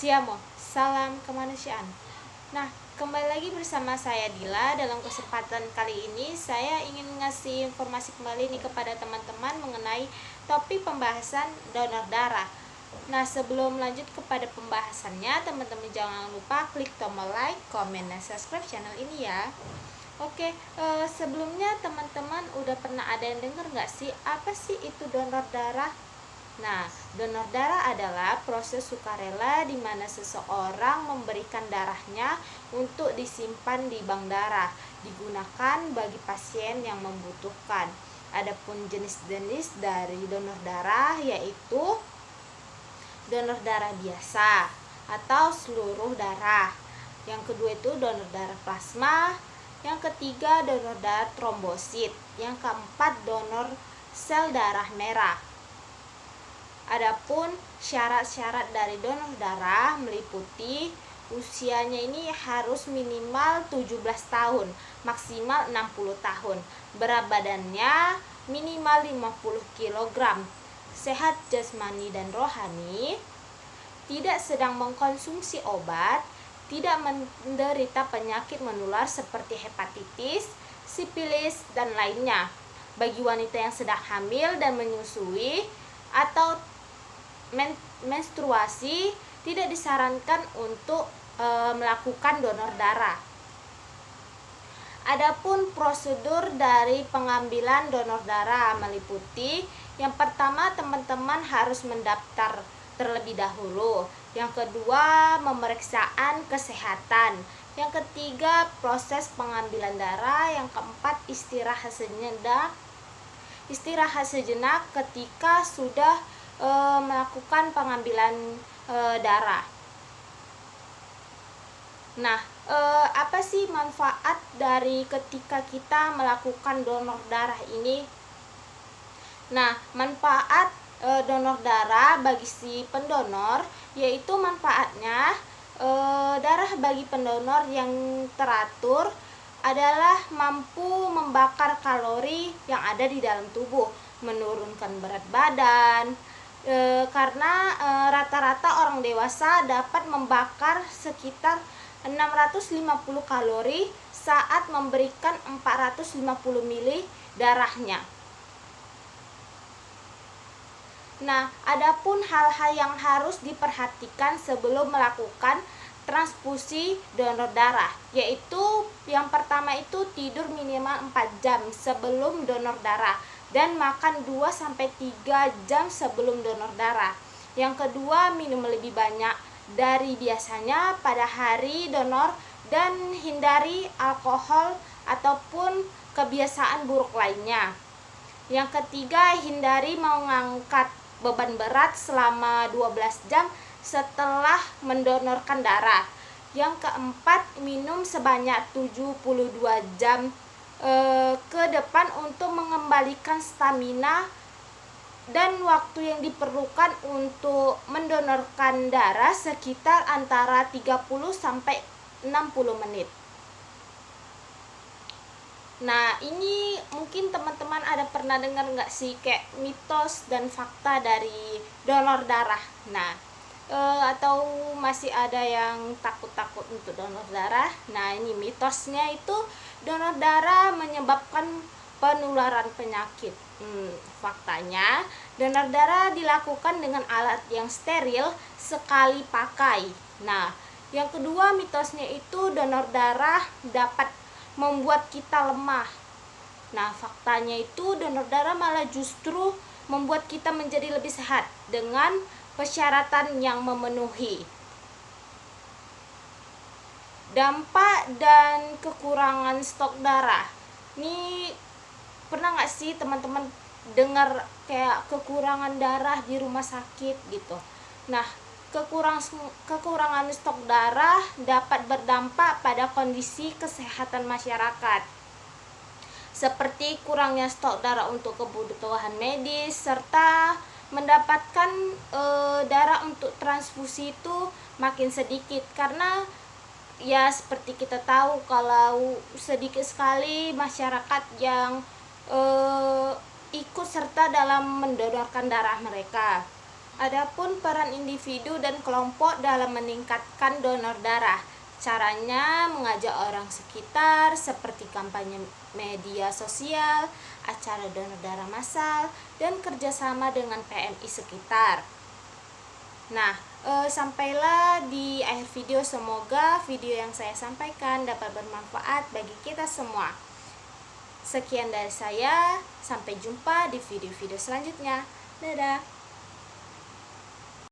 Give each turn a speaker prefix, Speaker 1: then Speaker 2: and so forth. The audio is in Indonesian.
Speaker 1: Siamo, salam kemanusiaan. Nah, kembali lagi bersama saya Dila. Dalam kesempatan kali ini saya ingin ngasih informasi kembali nih kepada teman-teman mengenai topik pembahasan donor darah. Nah, sebelum lanjut kepada pembahasannya, teman-teman jangan lupa klik tombol like, komen, dan subscribe channel ini ya. Oke, sebelumnya teman-teman udah pernah ada yang dengar nggak sih apa sih itu donor darah? Nah, donor darah adalah proses sukarela di mana seseorang memberikan darahnya untuk disimpan di bank darah, digunakan bagi pasien yang membutuhkan. Adapun jenis-jenis dari donor darah yaitu donor darah biasa atau seluruh darah. Yang kedua itu donor darah plasma, yang ketiga donor darah trombosit, yang keempat donor sel darah merah. Adapun syarat-syarat dari donor darah meliputi usianya ini harus minimal 17 tahun, maksimal 60 tahun. Berat badannya minimal 50 kg. Sehat jasmani dan rohani, tidak sedang mengkonsumsi obat, tidak menderita penyakit menular seperti hepatitis, sifilis, dan lainnya. Bagi wanita yang sedang hamil dan menyusui atau menstruasi, tidak disarankan untuk melakukan donor darah. Adapun prosedur dari pengambilan donor darah meliputi yang pertama, teman-teman harus mendaftar terlebih dahulu. Yang kedua, pemeriksaan kesehatan. Yang ketiga, proses pengambilan darah. Yang keempat, istirahat sejenak ketika sudah melakukan pengambilan darah. Nah, apa sih manfaat dari ketika kita melakukan donor darah ini? Nah, manfaat donor darah bagi si pendonor yaitu manfaatnya darah bagi pendonor yang teratur adalah mampu membakar kalori yang ada di dalam tubuh, menurunkan berat badan, karena rata-rata orang dewasa dapat membakar sekitar 650 kalori saat memberikan 450 ml darahnya. Nah, adapun hal-hal yang harus diperhatikan sebelum melakukan transfusi donor darah, yaitu yang pertama itu tidur minimal 4 jam sebelum donor darah dan makan 2-3 jam sebelum donor darah. Yang kedua, minum lebih banyak dari biasanya pada hari donor dan hindari alkohol ataupun kebiasaan buruk lainnya. Yang ketiga, hindari mengangkat beban berat selama 12 jam setelah mendonorkan darah. Yang keempat, minum sebanyak 72 jam ke depan untuk mengembalikan stamina dan waktu yang diperlukan untuk mendonorkan darah sekitar antara 30 sampai 60 menit. Nah, ini mungkin teman-teman ada pernah dengar nggak sih kayak mitos dan fakta dari donor darah. Nah, atau masih ada yang takut-takut untuk donor darah. Nah, ini mitosnya itu donor darah menyebabkan penularan penyakit. Faktanya, donor darah dilakukan dengan alat yang steril sekali pakai. Nah, yang kedua mitosnya itu donor darah dapat membuat kita lemah. Nah, faktanya itu donor darah malah justru membuat kita menjadi lebih sehat dengan persyaratan yang memenuhi. Dampak dan kekurangan stok darah. Ini pernah nggak sih teman-teman dengar kayak kekurangan darah di rumah sakit gitu? Nah, kekurangan stok darah dapat berdampak pada kondisi kesehatan masyarakat, seperti kurangnya stok darah untuk kebutuhan medis, serta mendapatkan darah untuk transfusi itu makin sedikit, karena ya seperti kita tahu kalau sedikit sekali masyarakat yang ikut serta dalam mendonorkan darah mereka. Adapun peran individu dan kelompok dalam meningkatkan donor darah, caranya mengajak orang sekitar seperti kampanye media sosial, acara donor darah massal, dan kerjasama dengan PMI sekitar. Nah, sampailah di akhir video. Semoga video yang saya sampaikan dapat bermanfaat bagi kita semua. Sekian dari saya, sampai jumpa di video-video selanjutnya. Dadah.